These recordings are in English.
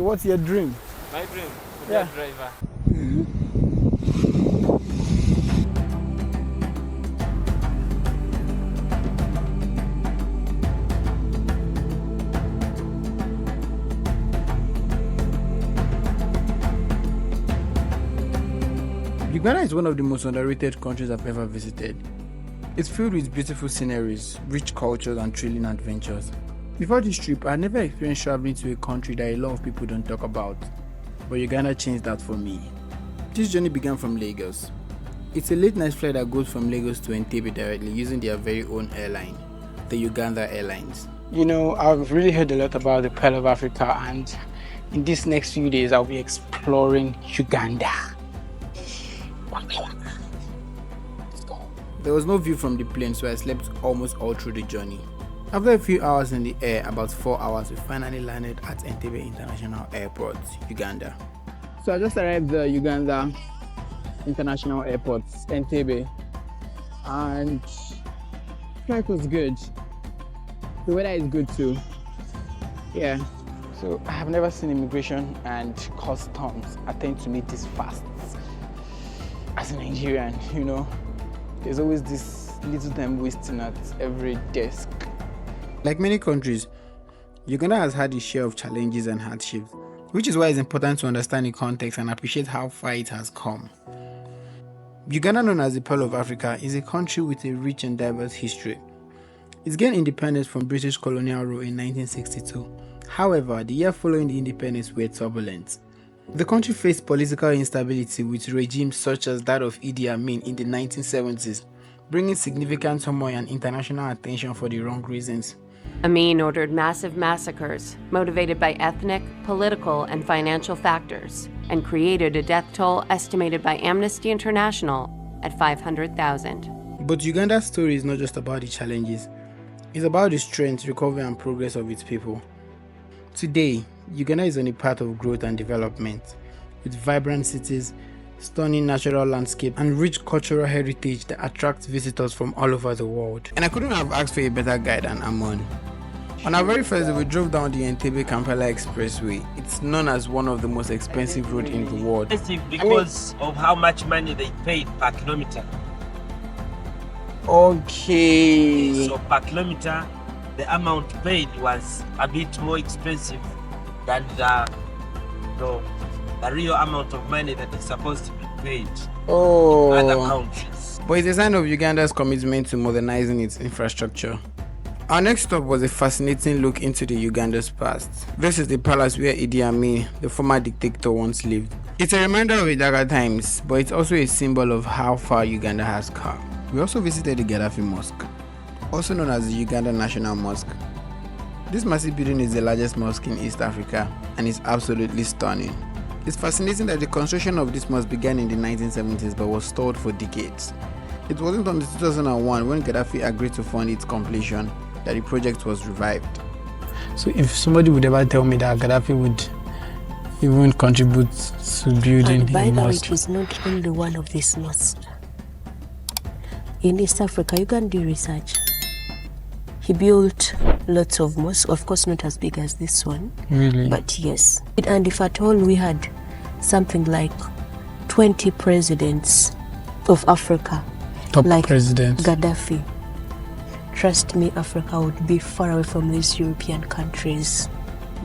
what's your dream? My dream, to be Yeah. a driver. Uganda is one of the most underrated countries I've ever visited. It's filled with beautiful sceneries, rich cultures, and thrilling adventures. Before this trip, I had never experienced traveling to a country that a lot of people don't talk about, but Uganda changed that for me. This journey began from Lagos. It's a late night flight that goes from Lagos to Entebbe directly using their very own airline, the Uganda Airlines. You know, I've really heard a lot about the Pearl of Africa, and in these next few days, I'll be exploring Uganda. There was no view from the plane, so I slept almost all through the journey. After a few hours in the air, about 4 hours, we finally landed at Entebbe International Airport, Uganda. So I just arrived at Uganda International Airport, Entebbe, and flight was good. The weather is good too. Yeah. So I have never seen immigration and customs attend to me this fast. As a Nigerian, you know, there's always this little time wasting at every desk. Like many countries, Uganda has had its share of challenges and hardships, which is why it's important to understand the context and appreciate how far it has come. Uganda, known as the Pearl of Africa, is a country with a rich and diverse history. It gained independence from British colonial rule in 1962. However, the year following the independence were turbulent. The country faced political instability with regimes such as that of Idi Amin in the 1970s, bringing significant turmoil and international attention for the wrong reasons. Amin ordered massive massacres motivated by ethnic, political, and financial factors, and created a death toll estimated by Amnesty International at 500,000. But Uganda's story is not just about the challenges, it's about the strength, recovery, and progress of its people. Today, Uganda is on a path of growth and development, with vibrant cities, stunning natural landscape, and rich cultural heritage that attracts visitors from all over the world. And I couldn't have asked for a better guide than Amon. On our very first day, we drove down the Entebbe Kampala Expressway. It's known as one of the most expensive roads in the world. Expensive because of how much money they paid per kilometer. Okay. So per kilometer, the amount paid was a bit more expensive than the real amount of money that is supposed to be paid Oh. in other countries. But it's a sign of Uganda's commitment to modernizing its infrastructure. Our next stop was a fascinating look into the Uganda's past. This is the palace where Idi Amin, the former dictator, once lived. It's a reminder of the darker times, but it's also a symbol of how far Uganda has come. We also visited the Gaddafi Mosque, also known as the Uganda National Mosque. This massive building is the largest mosque in East Africa and is absolutely stunning. It's fascinating that the construction of this mosque began in the 1970s but was stalled for decades. It wasn't until 2001 when Gaddafi agreed to fund its completion that the project was revived. So if somebody would ever tell me that Gaddafi would even contribute to building and by a the way, mosque. it was not only one of these mosques. In East Africa, you can do research. He built lots of mosques, of course not as big as this one. Really? But yes. And if at all we had something like 20 presidents of Africa, Top like presidents. Gaddafi, trust me, Africa would be far away from these European countries.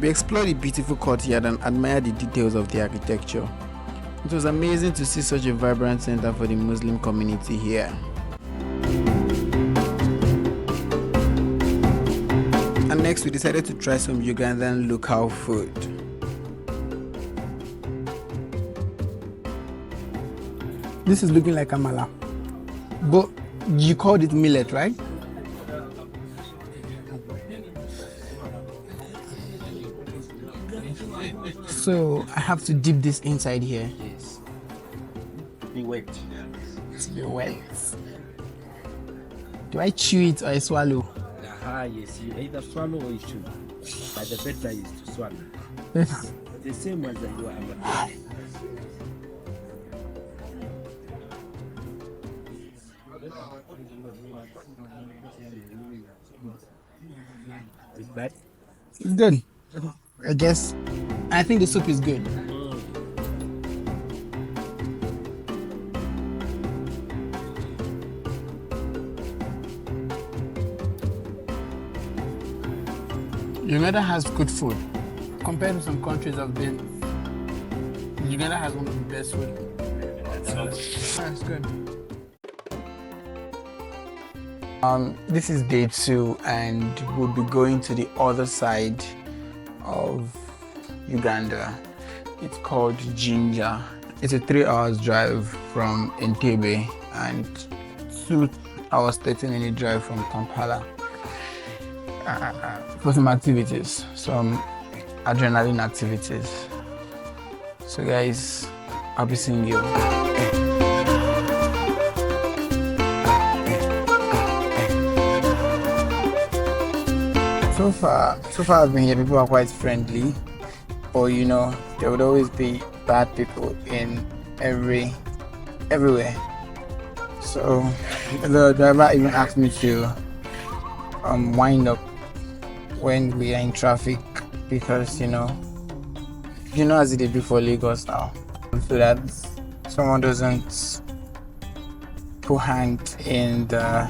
We explored the beautiful courtyard and admired the details of the architecture. It was amazing to see such a vibrant center for the Muslim community here. And next we decided to try some Ugandan local food. This is looking like amala. But you called it millet, right? So I have to dip this inside here. Yes. Be wet. To be wet. Do I chew it or I swallow? Yes. You either swallow or you chew. But the better is to swallow. The same as the you are. It's bad. It's good. I guess I think the soup is good. Uganda has good food. Compared to some countries I've been, Uganda has one of the best food. That's good. This is day 2 and we'll be going to the other side of Uganda. It's called Jinja. It's a 3 hours drive from Entebbe and 2 hours 30-minute drive from Kampala. For some activities, some adrenaline activities. So guys, I'll be seeing you. So far I've been here, people are quite friendly, but you know, there would always be bad people in everywhere. So the driver even asked me to wind up when we are in traffic, because you know as it is before Lagos now, so that someone doesn't put hand in the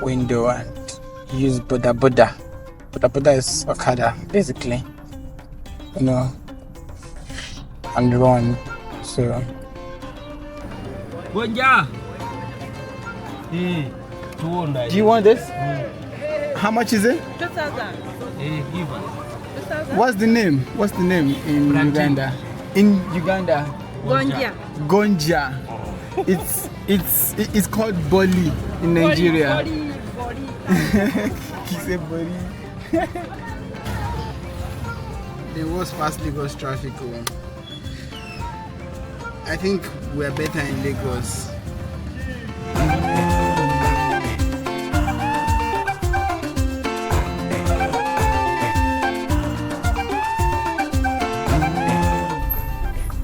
window and use Buddha. Buddha is Okada basically, you know, and run. So Bunjee. do you want this? How much is it? 2,000. What's the name in Uganda? In Uganda, Gonja. It's called Boli in Nigeria. He said Boli. There was fast Lagos traffic. I think we're better in Lagos.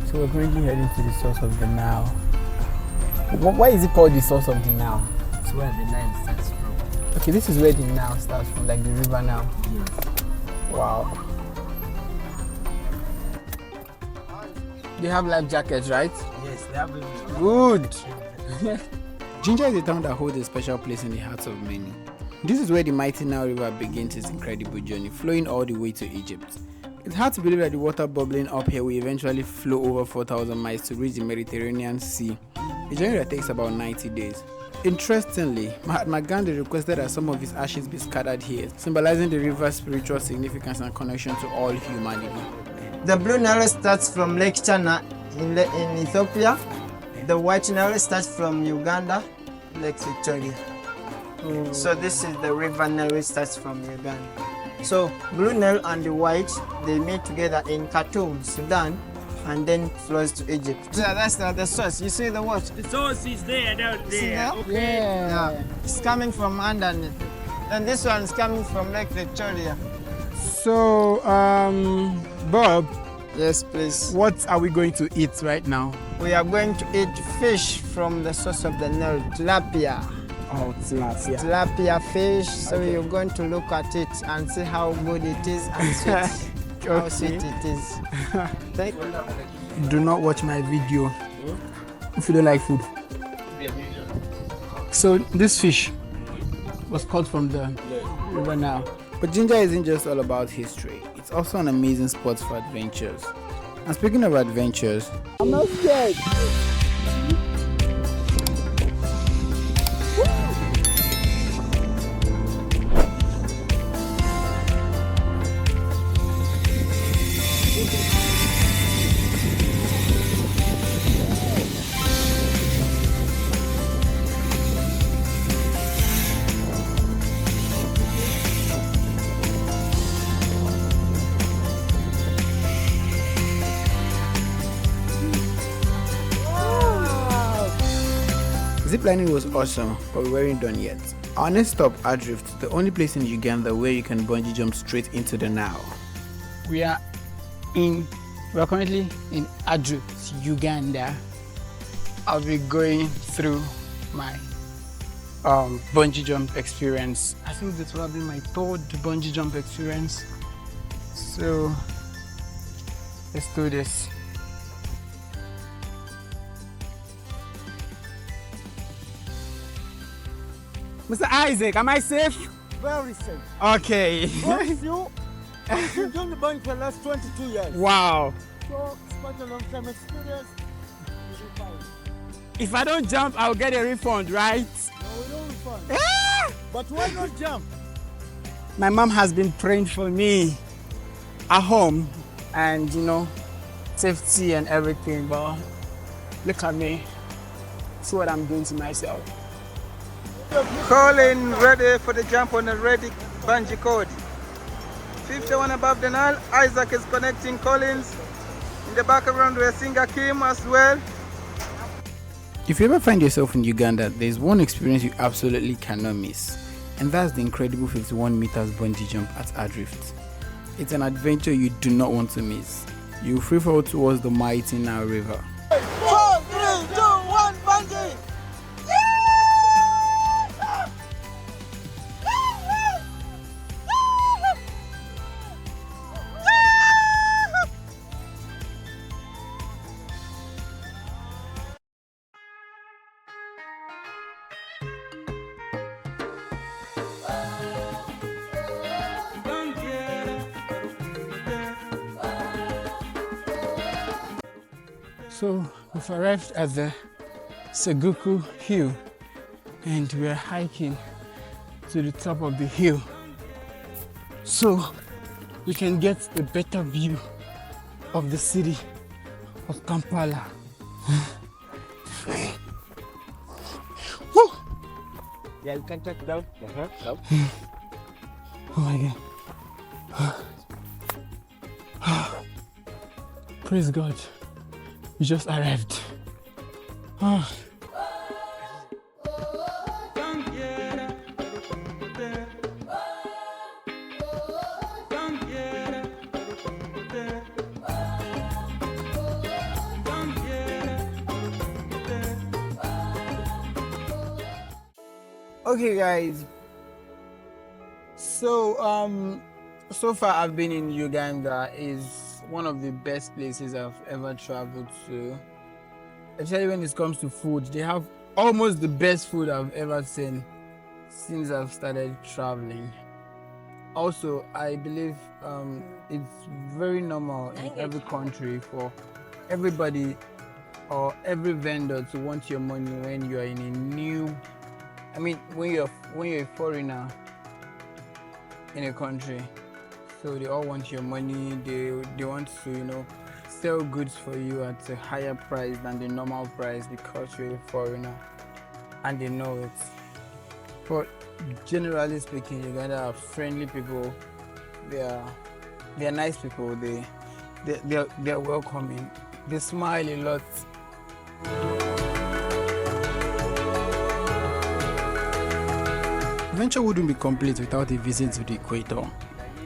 So we're currently heading to the source of the Nile. Why is it called the source of the Nile? It's where the Nile starts from. Okay, this is where the Nile starts from, like the river Nile. Yes. Wow. They have life jackets, right? Yes, they have a Good. Jinja is a town that holds a special place in the hearts of many. This is where the mighty Nile River begins its incredible journey, flowing all the way to Egypt. It's hard to believe that the water bubbling up here will eventually flow over 4,000 miles to reach the Mediterranean Sea, a journey that takes about 90 days. Interestingly, Mahatma Gandhi requested that some of his ashes be scattered here, symbolizing the river's spiritual significance and connection to all humanity. The Blue Nile starts from Lake Chana in Ethiopia. The White Nile starts from Uganda, Lake Victoria. So this is the river Nile which starts from Uganda. So Blue Nile and the White, they meet together in Khartoum, Sudan, and then flows to Egypt. So that's the source. You see the what? The source is there, down there. See there? Okay. Yeah. It's coming from underneath. And this one is coming from Lake Victoria. So, Bob, Yes, please. what are we going to eat right now? We are going to eat fish from the source of the Nile, tilapia. Oh, tilapia. Tilapia fish. So you're going to look at it and see how good it is and sweet. How sweet it is. Thank you. Do not watch my video if you don't like food. So this fish was caught from the river Nile. But Jinja isn't just all about history. It's also an amazing spot for adventures. And speaking of adventures, I'm not scared. Ziplining was awesome, but we weren't done yet. Our next stop, Adrift, the only place in Uganda where you can bungee jump straight into the Nile. We are currently in Adrift, Uganda. I'll be going through my bungee jump experience. I think this will be my third bungee jump experience. So Let's do this. Mr. Isaac, am I safe? Very safe. Okay. Once you've done the bungee for the last 22 years. Wow. So it's quite a long time experience. You'll be fine. If I don't jump, I'll get a refund, right? No, we don't refund. Ah! But why not jump? My mom has been praying for me at home and, you know, safety and everything, but look at me. See what I'm doing to myself. Colin ready for the jump on the ready bungee cord. 51 above the Nile. Isaac is connecting Collins. In the background we're seeing Akim as well. If you ever find yourself in Uganda, there's one experience you absolutely cannot miss, and that's the incredible 51 meters bungee jump at Adrift. It's an adventure you do not want to miss. You free fall towards the mighty Nile River. 4, 3, 2, 1, bungee! So we've arrived at the Seguku Hill and we're hiking to the top of the hill so we can get a better view of the city of Kampala. Woo! Yeah, you can take it down. Down. Oh my God. Praise God. We just arrived. Ah. Okay guys, so far I've been in Uganda. Is one of the best places I've ever traveled to, especially when it comes to food. They have almost the best food I've ever seen since I've started traveling. Also, I believe it's very normal in every country for everybody or every vendor to want your money when you are in a new, I mean when you're a foreigner in a country. So they all want your money. They want to, you know, sell goods for you at a higher price than the normal price because you're a foreigner, and they know it. But generally speaking, Uganda are friendly people. They are nice people. They're welcoming. They smile a lot. Adventure wouldn't be complete without a visit to the equator.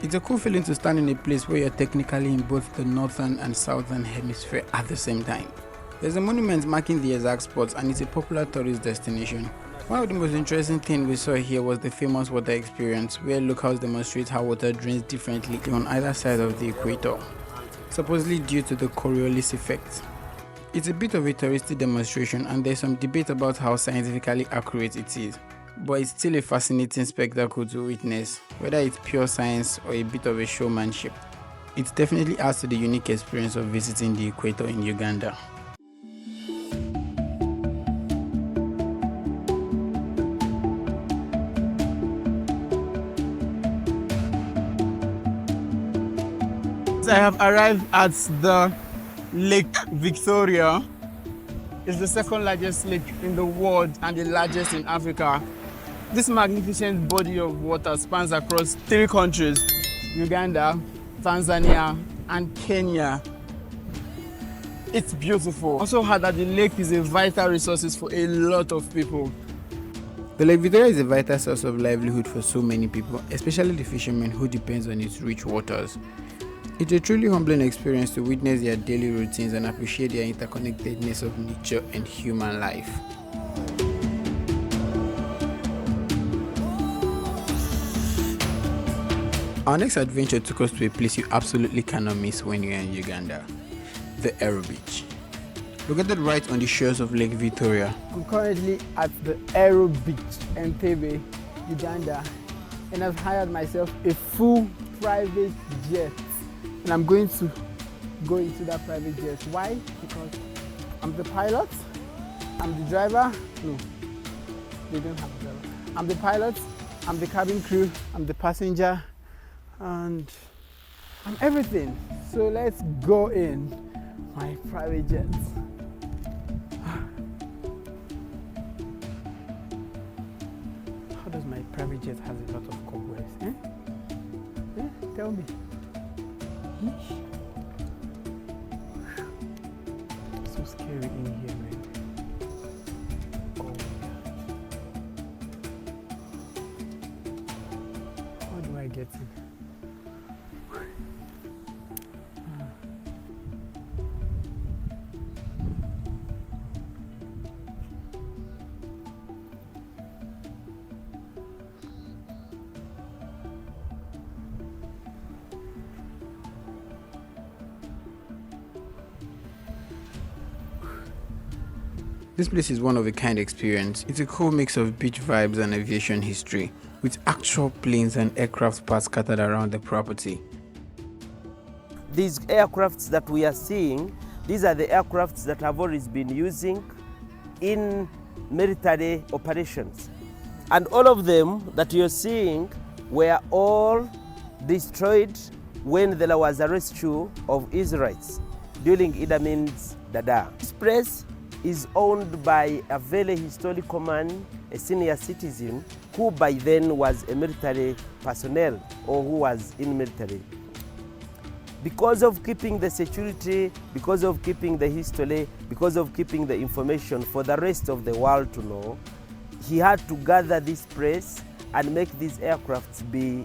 It's a cool feeling to stand in a place where you're technically in both the northern and southern hemisphere at the same time. There's a monument marking the exact spot and it's a popular tourist destination. One of the most interesting things we saw here was the famous water experience, where locals demonstrate how water drains differently on either side of the equator, supposedly due to the Coriolis effect. It's a bit of a touristy demonstration and there's some debate about how scientifically accurate it is. But it's still a fascinating spectacle to witness, whether it's pure science or a bit of a showmanship. It definitely adds to the unique experience of visiting the equator in Uganda. I have arrived at the Lake Victoria. It's the second largest lake in the world and the largest in Africa. This magnificent body of water spans across 3 countries, Uganda, Tanzania, and Kenya. It's beautiful. Also heard that the lake is a vital resource for a lot of people. The Lake Victoria is a vital source of livelihood for so many people, especially the fishermen who depend on its rich waters. It's a truly humbling experience to witness their daily routines and appreciate their interconnectedness of nature and human life. Our next adventure took us to a place you absolutely cannot miss when you're in Uganda, the Aero Beach. Located right on the shores of Lake Victoria. I'm currently at the Aero Beach, Entebbe, Uganda, and I've hired myself a full private jet, and I'm going to go into that private jet. Why? Because I'm the pilot, I'm the driver. No, they don't have a driver. I'm the pilot, I'm the cabin crew, I'm the passenger, and I'm everything. So let's go in my private jet. How does my private jet has a lot of cobwebs? Tell me. So scary in here, man. Oh my God. How do I get in? This place is one of a kind experience. It's a cool mix of beach vibes and aviation history, with actual planes and aircraft parts scattered around the property. These aircrafts that we are seeing, these are the aircrafts that have always been using in military operations. And all of them that you're seeing were all destroyed when there was a rescue of Israelites during Idi Amin's Dada. This place is owned by a very historical man, a senior citizen, who by then was a military personnel or who was in military. Because of keeping the security, because of keeping the history, because of keeping the information for the rest of the world to know, he had to gather this place and make these aircrafts be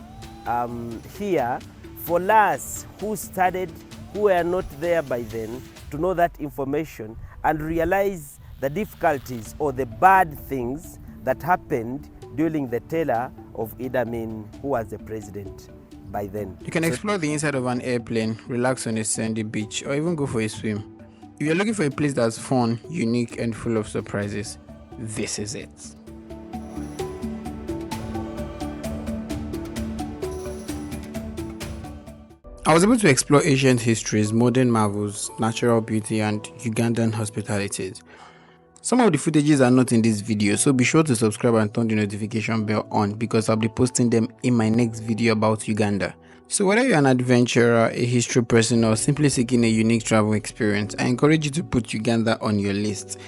here for us who studied, who were not there by then, to know that information and realize the difficulties or the bad things that happened during the terror of Idi Amin, who was the president by then. You can explore the inside of an airplane, relax on a sandy beach, or even go for a swim. If you're looking for a place that's fun, unique, and full of surprises, this is it. I was able to explore ancient histories, modern marvels, natural beauty, and Ugandan hospitalities. Some of the footages are not in this video, so be sure to subscribe and turn the notification bell on because I'll be posting them in my next video about Uganda. So whether you're an adventurer, a history person, or simply seeking a unique travel experience, I encourage you to put Uganda on your list.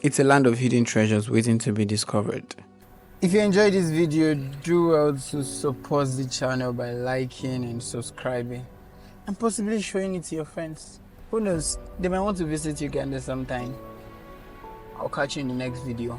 It's a land of hidden treasures waiting to be discovered. If you enjoyed this video, do well to support the channel by liking and subscribing, and possibly showing it to your friends. Who knows, they might want to visit Uganda sometime. I'll catch you in the next video.